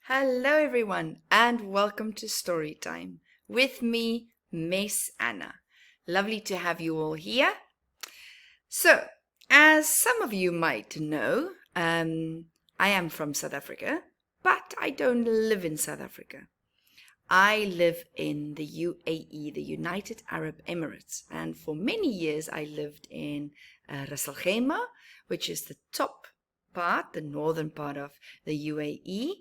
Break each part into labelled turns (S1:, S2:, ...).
S1: Hello, everyone, and welcome to Story Time with me, Miss Anna. Lovely to have you all here. So, as some of you might know, I am from South Africa, but I don't live in South Africa. I live in the UAE, the United Arab Emirates, and for many years I lived in Ras Al Khaimah, which is the top part, the northern part of the UAE.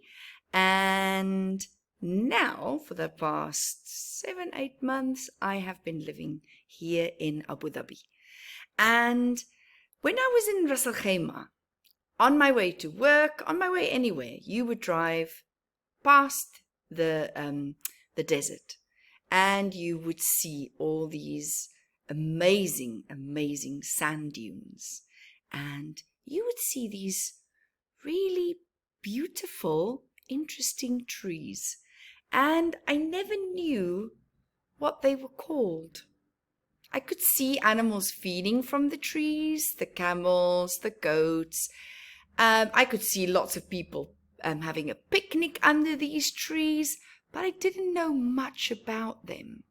S1: And now, for the past 7-8 months, I have been living here in Abu Dhabi. And when I was in Ras Al Khaimah, on my way to work, on my way anywhere, you would drive past the desert, and you would see all these amazing sand dunes, and you would see these really beautiful, interesting trees, and I never knew what they were called. I could see animals feeding from the trees, the camels, the goats. I could see lots of people having a picnic under these trees, but I didn't know much about them.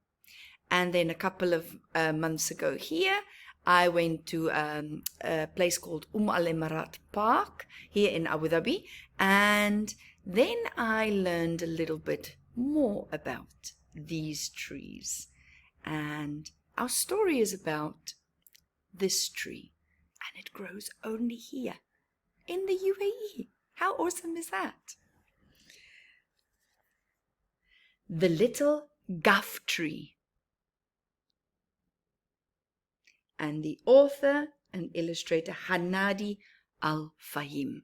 S1: And then a couple of months ago here, I went to a place called Al Emirat Park here in Abu Dhabi, and then I learned a little bit more about these trees. And our story is about this tree, and it grows only here in the UAE. How awesome is that? The little Ghaf tree. And the author and illustrator Hanadi Al Fahim.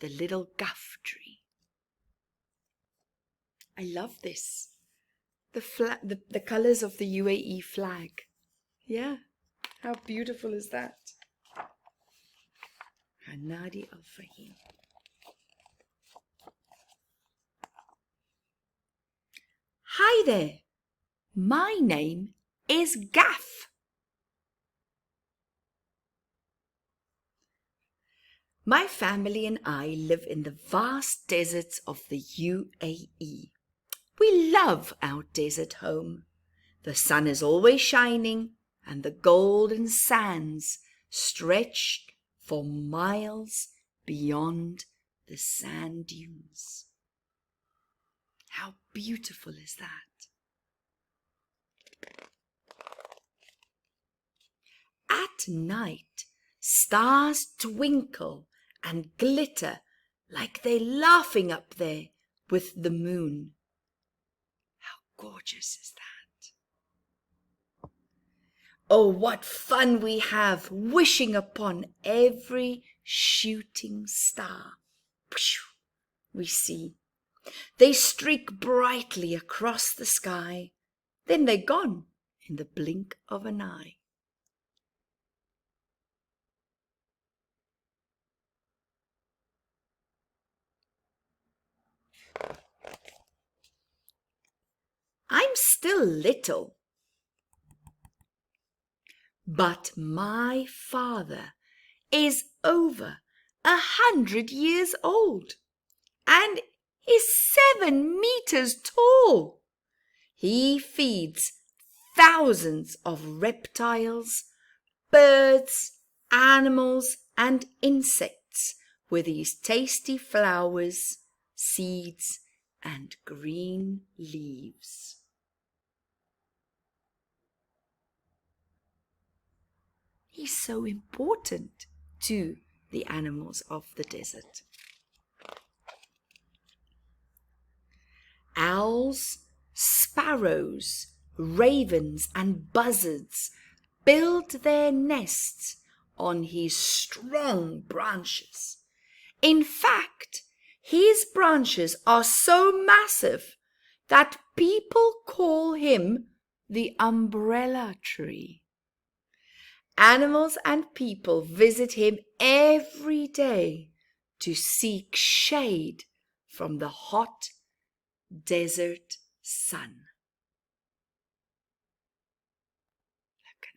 S1: The little Ghaf tree. I love this. The colors of the UAE flag. Yeah, how beautiful is that? Hanadi Al Fahim. Hi there. My name is Ghaf. My family and I live in the vast deserts of the UAE. We love our desert home. The sun is always shining, and the golden sands stretch for miles beyond the sand dunes. How beautiful is that? At night, stars twinkle and glitter like they're laughing up there with the moon. How gorgeous is that? Oh, what fun we have wishing upon every shooting star we see. They streak brightly across the sky, then they're gone in the blink of an eye. I'm still little, but my father is over 100 years old and is 7 meters tall. He feeds thousands of reptiles, birds, animals, and insects with his tasty flowers, seeds, and green leaves. He's so important to the animals of the desert. Owls, sparrows, ravens, and buzzards build their nests on his strong branches. In fact, his branches are so massive that people call him the umbrella tree. Animals and people visit him every day to seek shade from the hot desert sun. Look at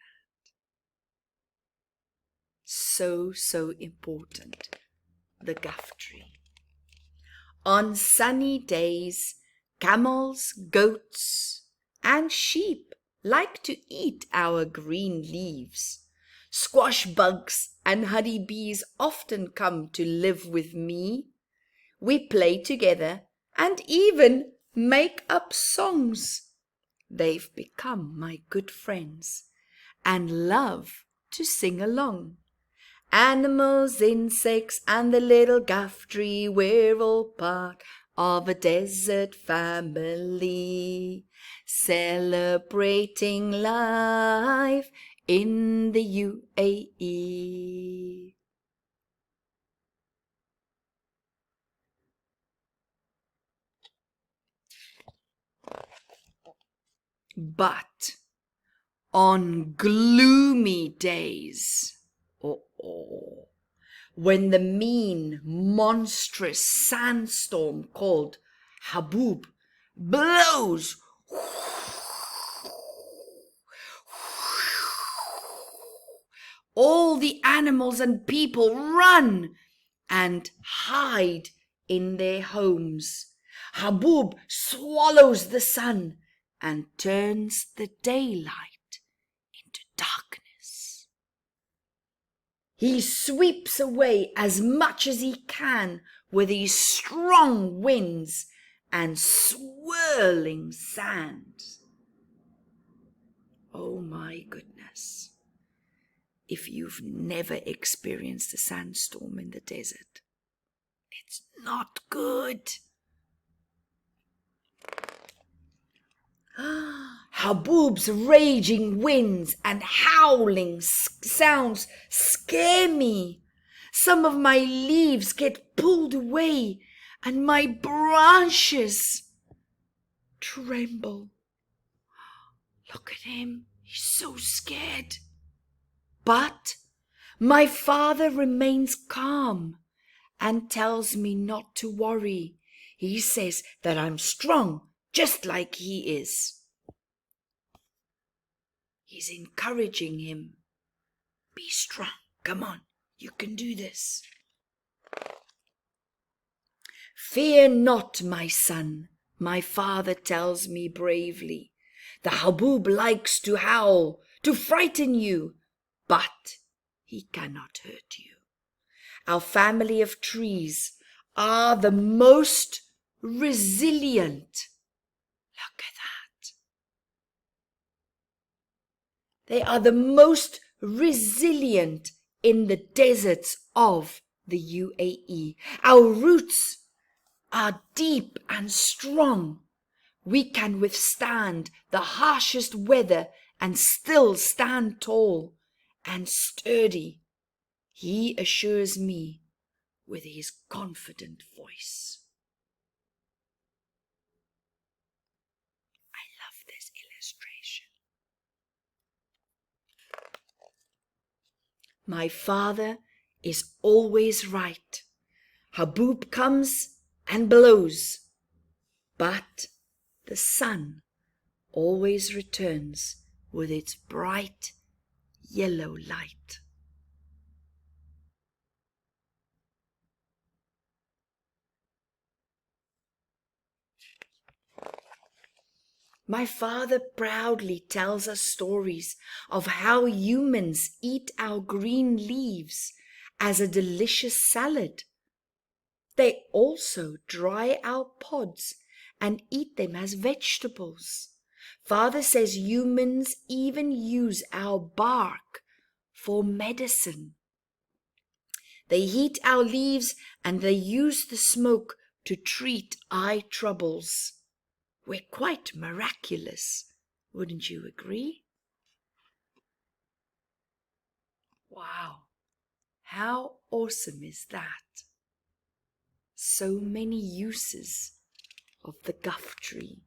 S1: that. So important, the Ghaf tree. On sunny days, camels, goats, and sheep like to eat our green leaves. Squash bugs and honey bees often come to live with me. We play together and even make up songs. They've become my good friends and love to sing along. Animals, insects, and the little Ghaf tree, we're all part of a desert family, celebrating life in the UAE. But on gloomy days, when the mean, monstrous sandstorm called Habub blows, all the animals and people run and hide in their homes. Habub swallows the sun and turns the daylight into darkness. He sweeps away as much as he can with his strong winds and swirling sands. Oh my goodness. If you've never experienced a sandstorm in the desert, it's not good. Habub's raging winds and howling sounds scare me. Some of my leaves get pulled away and my branches tremble. Look at him, he's so scared. But my father remains calm and tells me not to worry. He says that I'm strong, just like he is. He's encouraging him. Be strong. Come on, you can do this. Fear not, my son, my father tells me bravely. The Habub likes to howl, to frighten you, but he cannot hurt you. Our family of trees are the most resilient. Look at that. They are the most resilient in the deserts of the UAE. Our roots are deep and strong. We can withstand the harshest weather and still stand tall and sturdy. He assures me with his confident voice. I love this illustration. My father is always right. Habub comes and blows, but the sun always returns with its bright yellow light. My father proudly tells us stories of how humans eat our green leaves as a delicious salad. They also dry our pods and eat them as vegetables. Father says humans even use our bark for medicine. They heat our leaves and they use the smoke to treat eye troubles. We're quite miraculous, wouldn't you agree? Wow, how awesome is that? So many uses of the Ghaf tree.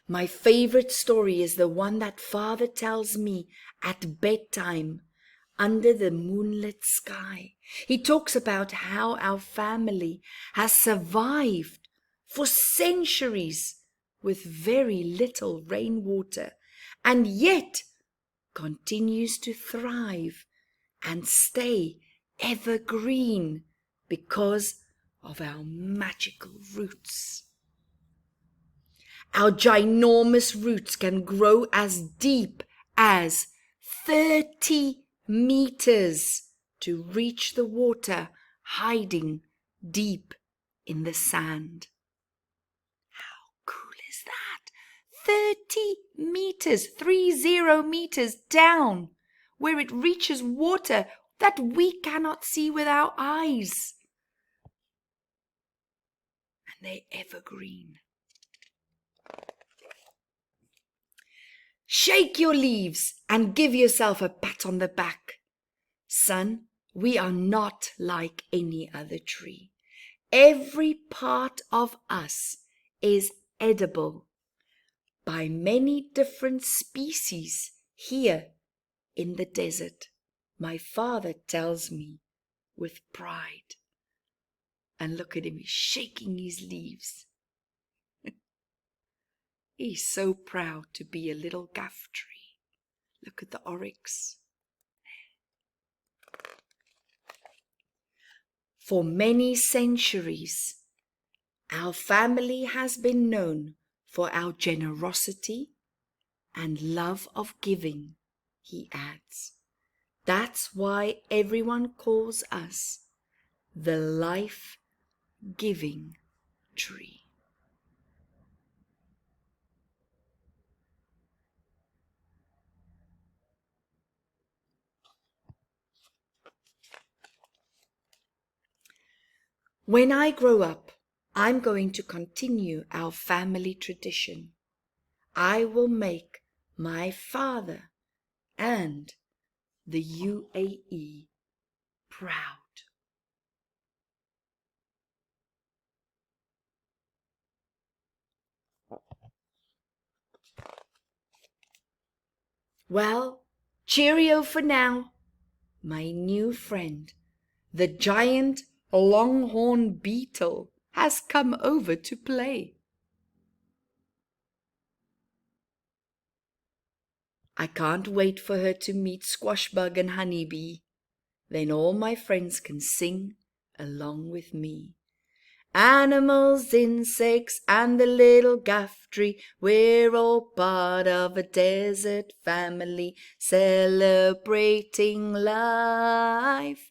S1: My favorite story is the one that Father tells me at bedtime under the moonlit sky. He talks about how our family has survived for centuries with very little rainwater and yet continues to thrive and stay evergreen because of our magical roots. Our ginormous roots can grow as deep as 30 meters to reach the water hiding deep in the sand. How cool is that? 30 meters, 30 meters down, where it reaches water that we cannot see with our eyes. And they're evergreen. Shake your leaves and give yourself a pat on the back. Son, we are not like any other tree. Every part of us is edible by many different species here in the desert. My father tells me with pride. And look at him, he's shaking his leaves. He's so proud to be a little Ghaf tree. Look at the oryx. For many centuries, our family has been known for our generosity and love of giving, he adds. That's why everyone calls us the life-giving tree. When I grow up, I'm going to continue our family tradition. I will make my father and the UAE proud. Well, cheerio for now, my new friend, the giant longhorn beetle, has come over to play. I can't wait for her to meet Squashbug and Honeybee. Then all my friends can sing along with me. Animals, insects, and the little Ghaf tree, we're all part of a desert family, celebrating life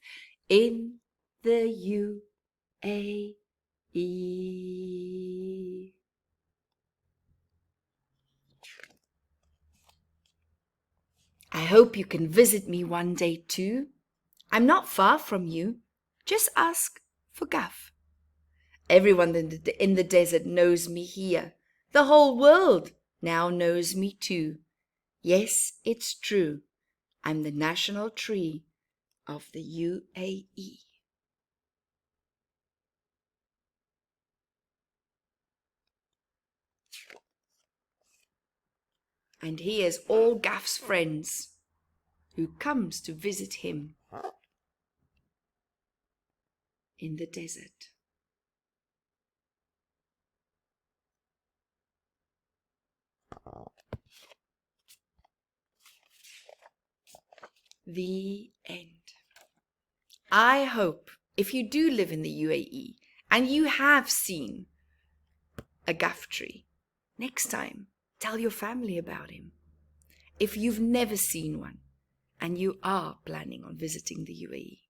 S1: in the UAE. I hope you can visit me one day too. I'm not far from you. Just ask for Ghaf. Everyone in the desert knows me here. The whole world now knows me too. Yes, it's true. I'm the national tree of the UAE. And here's all Ghaf's friends who comes to visit him in the desert. The end. I hope if you do live in the UAE and you have seen a Ghaf tree, next time tell your family about him. If you've never seen one and you are planning on visiting the UAE,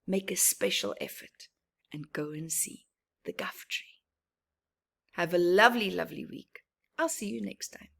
S1: make a special effort and go and see the Ghaf tree. Have a lovely, lovely week. I'll see you next time.